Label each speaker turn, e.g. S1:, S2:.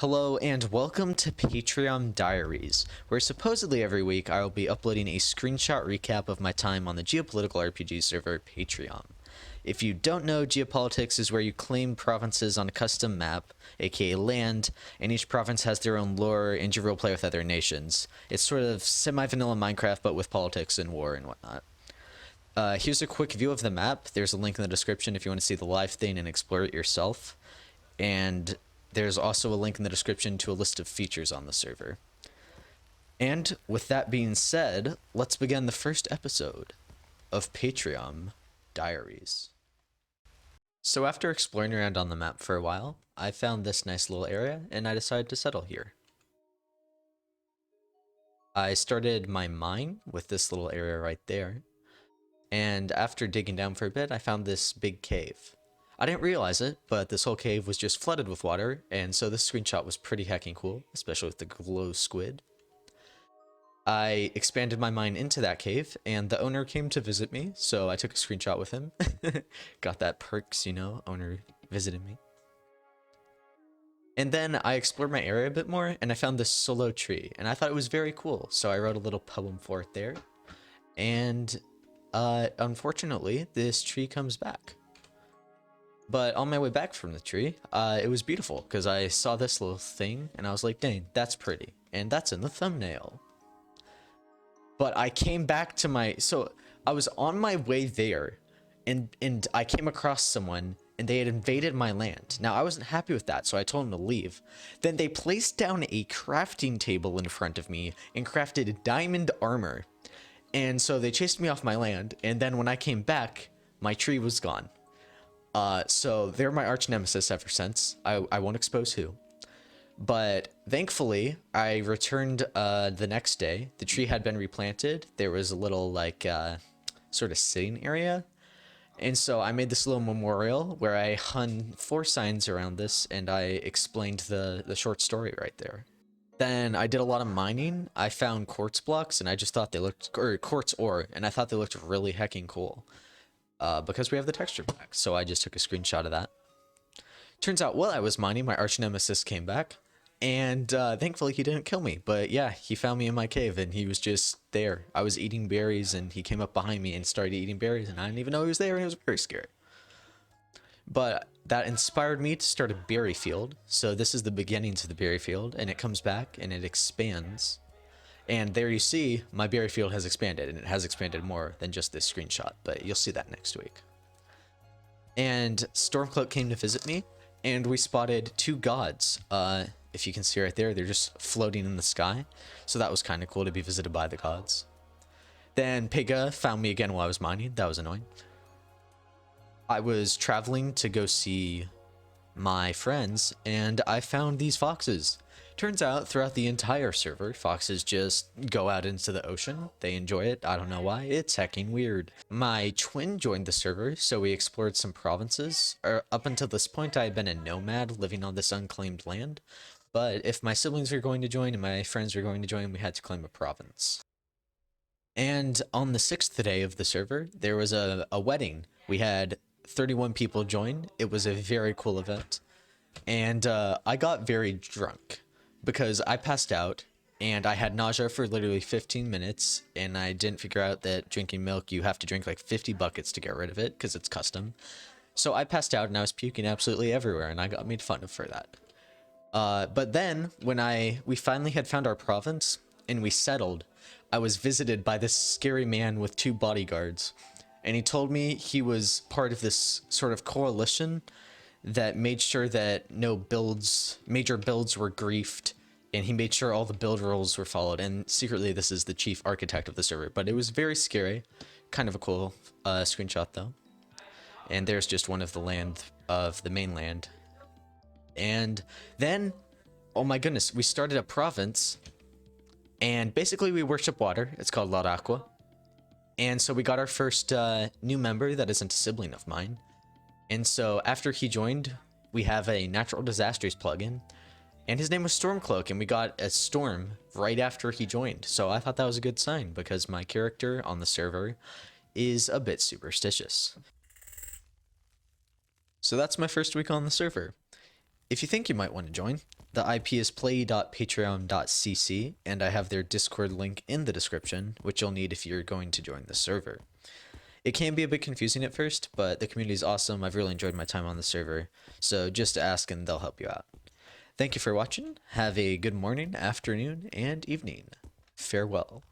S1: Hello and welcome to Patreon Diaries, where supposedly every week I will be uploading a screenshot recap of my time on the geopolitical RPG server Patreon. If you don't know, geopolitics is where you claim provinces on a custom map, aka land, and each province has their own lore and you roleplay with other nations. It's sort of semi-vanilla Minecraft but with politics and war and whatnot. Here's a quick view of the map. There's a link in the description if you want to see the live thing and explore it yourself. And there's also a link in the description to a list of features on the server. And with that being said, let's begin the first episode of Patreon Diaries. So after exploring around on the map for a while, I found this nice little area and I decided to settle here. I started my mine with this little area right there. And after digging down for a bit, I found this big cave. I didn't realize it, but this whole cave was just flooded with water, and so this screenshot was pretty heckin' cool, especially with the glow squid. I expanded my mine into that cave, and the owner came to visit me, so I took a screenshot with him. Got that perks, you know, owner visited me. And then I explored my area a bit more, and I found this solo tree, and I thought it was very cool, so I wrote a little poem for it there. And unfortunately, this tree comes back. But on my way back from the tree, it was beautiful because I saw this little thing and I was like, dang, that's pretty. And that's in the thumbnail. But I came back to so I was on my way there and I came across someone and they had invaded my land. Now I wasn't happy with that, so I told them to leave. Then they placed down a crafting table in front of me and crafted diamond armor. And so they chased me off my land, and then when I came back, my tree was gone. So they're my Archnemesis ever since. I won't expose who. But thankfully, I returned the next day. The tree had been replanted. There was a little, like, sort of sitting area. And so I made this little memorial where I hung 4 signs around this, and I explained the short story right there. Then I did a lot of mining. I found quartz blocks, and I just thought they looked, or quartz ore, and I thought they looked really heckin' cool. Because we have the texture back, so I just took a screenshot of that. Turns out while I was mining, my Archnemesis came back, and thankfully he didn't kill me. But yeah, he found me in my cave, and he was just there. I was eating berries, and he came up behind me and started eating berries, and I didn't even know he was there, and it was very scary. But that inspired me to start a berry field. So this is the beginnings of the berry field, and it comes back and it expands. And there you see my berry field has expanded, and it has expanded more than just this screenshot, but you'll see that next week. And Stormcloak came to visit me, and we spotted 2 gods. If you can see right there, they're just floating in the sky. So that was kind of cool to be visited by the gods. Then Pega found me again while I was mining. That was annoying. I was traveling to go see my friends, and I found these foxes. Turns out throughout the entire server, foxes just go out into the ocean. They enjoy it. I don't know why. It's hecking weird. My twin joined the server, so we explored some provinces. Up until this point, I had been a nomad living on this unclaimed land. But if my siblings were going to join and my friends were going to join, we had to claim a province. And on the 6th day of the server, there was a wedding. We had 31 people join. It was a very cool event. And I got very drunk because I passed out and I had nausea for literally 15 minutes, and I didn't figure out that drinking milk, you have to drink like 50 buckets to get rid of it because it's custom. So I passed out and I was puking absolutely everywhere, and I got made fun of for that. But then when we finally had found our province and we settled, I was visited by this scary man with 2 bodyguards. And he told me he was part of this sort of coalition that made sure that no major builds were griefed, and he made sure all the build rules were followed. And secretly, this is the chief architect of the server. But it was very scary. Kind of a cool screenshot, though. And there's just one of the land of the mainland. And then, oh my goodness, we started a province. And basically, we worship water. It's called La Aqua. And so we got our first new member that isn't a sibling of mine. And so after he joined, we have a natural disasters plugin. And his name was Stormcloak, and we got a storm right after he joined. So I thought that was a good sign because my character on the server is a bit superstitious. So that's my first week on the server. if you think you might want to join, the IP is play.patriam.cc, and I have their Discord link in the description, which you'll need if you're going to join the server. It can be a bit confusing at first, but the community is awesome. I've really enjoyed my time on the server, so just ask and they'll help you out. Thank you for watching. Have a good morning, afternoon, and evening. Farewell.